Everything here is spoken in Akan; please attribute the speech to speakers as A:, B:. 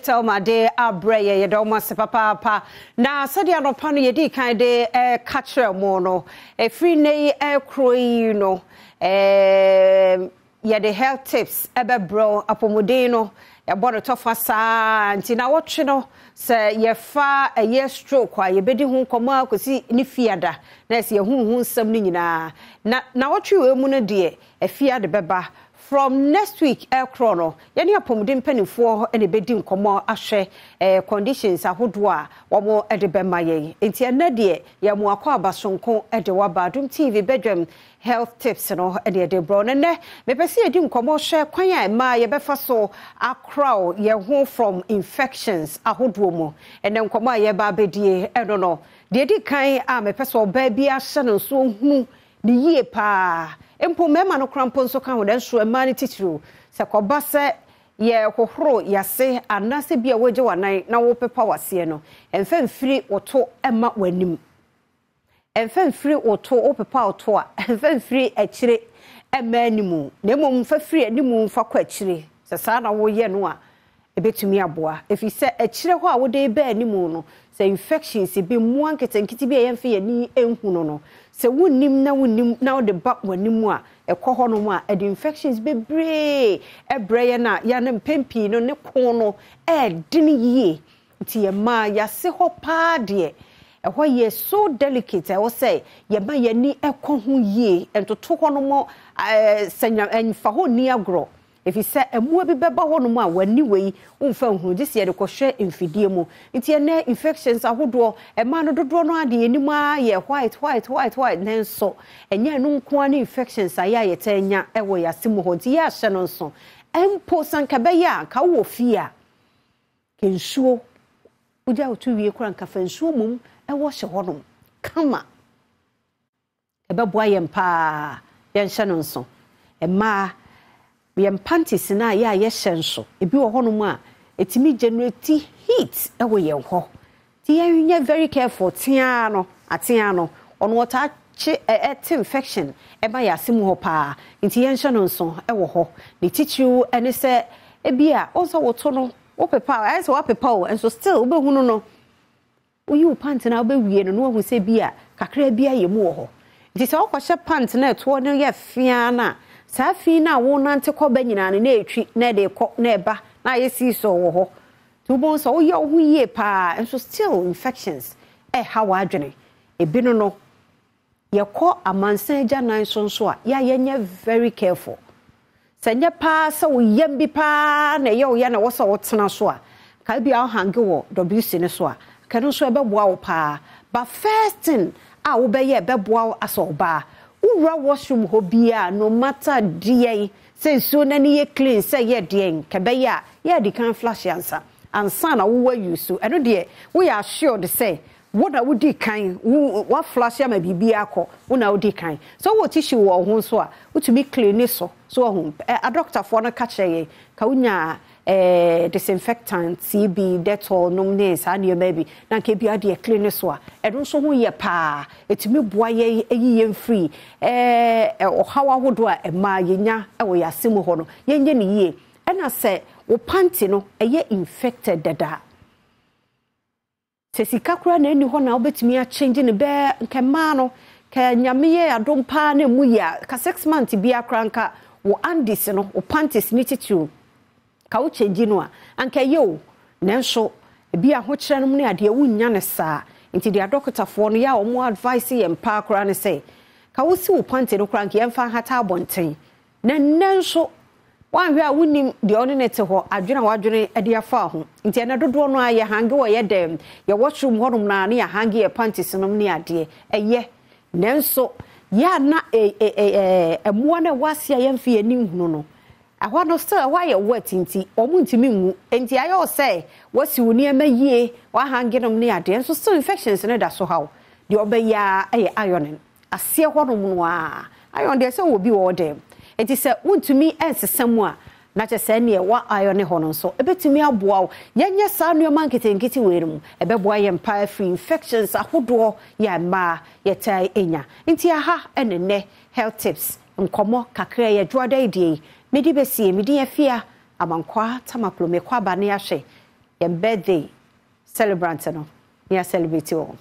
A: Tell my day abreye ye do mase papa na sadia no pa no ye di kan de catcher mo no free nei kroyi no ye the health tips ebe bro apomode no ye bodo tofa sa nti na wotwe no se ye fa ye stroke a ye bedi hu komo akosi ni fiada na se ye hu nsam ni nyina na wotwe we mu no de fiade beba from next week chrono yani apomudin penifo ene bedi nkomo ahwe conditions ahodo a womo ede bema ye enti ena de ye mo akwa abasonko ede wa Badwam TV Badwam health tips no ede de bro ne me pese edi nkomo hwe kwan a ma ye befa so akrow ye ho from infections ahodo mo ene nkomo a ye ba bedie eno no de di kan a me pese oba bia hye no so hu ni yie pa empo mema no krampo nso kan hodan so emani titiro se koba se ye hohoro yase anase bia waje wanan na wo pepa wase no emfa mfiri oto ema wanim emfa mfiri oto wo pepa oto a emfa mfiri akire ema animu na emom fa firi animu fa kwa akire se sa na wo ye no a ebetumi aboa efi se akire ho a wo de ba animu no se infections bi mu anketenkiti bi ye mfa ye ni enhu no se wunnim na wo de ba wanim a ekoho no mu a the infections bebre ebreye na ya ne mpempi no ne ko no dini yie nti ye ma ya se ho pa de eho ye so delicate I will say ye ma ye ni ekoho yie entoto ho no mo senya enfa ho ni agro if you say emu bi beba ho no mu a wani wei umfa hu this ye de ko hwe mfidie mu nti na infections ahodo ema no dodo no ade enimu a ye white nenso enya no nko ani infections aya ye tanya ewo ya simu ho nti ya hye no nso empo sanka be ya ka wo fi a kensuo uja otu wie kura nka fansuo mum ewo hye ho no kama ebe boa ye mpa ye hye no nso ema yem panties na ya ye hyenso ebi wo hono a etimi generate heat ewo ye ho ti ye very careful tia no ono wota chi infection e ba ya simu ho pa nti ye hyenso nso ewo ho ni tichu ene se ebi a onso woto no wo pepa ai so wo pepa o enso still wo behunu no wo yi pant na wo be wie no wo hu se bi a kakra bi a ye mu wo ho nti se wo kwahye pant na eto no ye fia na safi na wo nante ko ba nyina na etwi na de ko na eba na yesi so wo ho to bon so wo ye wo yie pa and so still infections how adwene ebi no ye ko amansan ja nan so a ya yenye very careful sanya pa so wo yam bi pa na ye wo ya na wo so wo tena so a ka bi a hange wo WC ne so a ka no so ebe boa wo pa but first thing a wo be ye be boa wo aso ba ura washroom ho bia no matter die say so na ni ye clean say ye die ka be ya ye di kan flash answer na wo use eno de we are sure to say what na wo di kan wo flash ya ma bibia akọ wo na wo di kan so wo tissue wo ho so a wo to be clean so ho a doctor for na catch ye ka unya disinfectant CB Dettol nomnes ani maybe na ke bia de clean so a edun so ho ye pa etimi boa ye ye free o hawa hodo a ma yenya wo yasemu ho no yenye ne ye ena se wo panty no eye infected dada se sikakura na eni ho na obetimi a change ne be nke ma no ka nyame ye adom pa na mu ya ka 6 months bia kranka wo andis no wo panties ni titu ka wo change no a anka yo nenso bia ho kire no ne ade wunya ne saa nti dia doctor fo no ya o mo advice ye mpa kra ne say ka wo si wo panty no kranka ye mfa hata abonten na nenso wan hwe a wunim de ono ne te ho adwena wadwene ade afa ho nti na dodo no aye hange wo ye dem ye washroom honum na ne ya hange ye panties no ne ade eye nenso ya na mo na wase ye mfa ye ni hunu no ahwa no still why you wet nti omuntimi nwu nti ayo say wasi woni ema yie wa hange nom ne ade nso still infections ne da so how de obeya iron ase honum no a iron de say obi wo dem nti say wuntumi ensesam a na che say ne wa iron ne hono so ebetumi aboa yenye sa no manketenkiti werum ebeboa ye mpa free infections ahodo ya ma yetai enya nti aha enene health tips nkomo kakra ye dwoda idie medi besie medi afia amankwa tamaplo mekwa ba ne ahwe your birthday celebrant no. We are celebrating.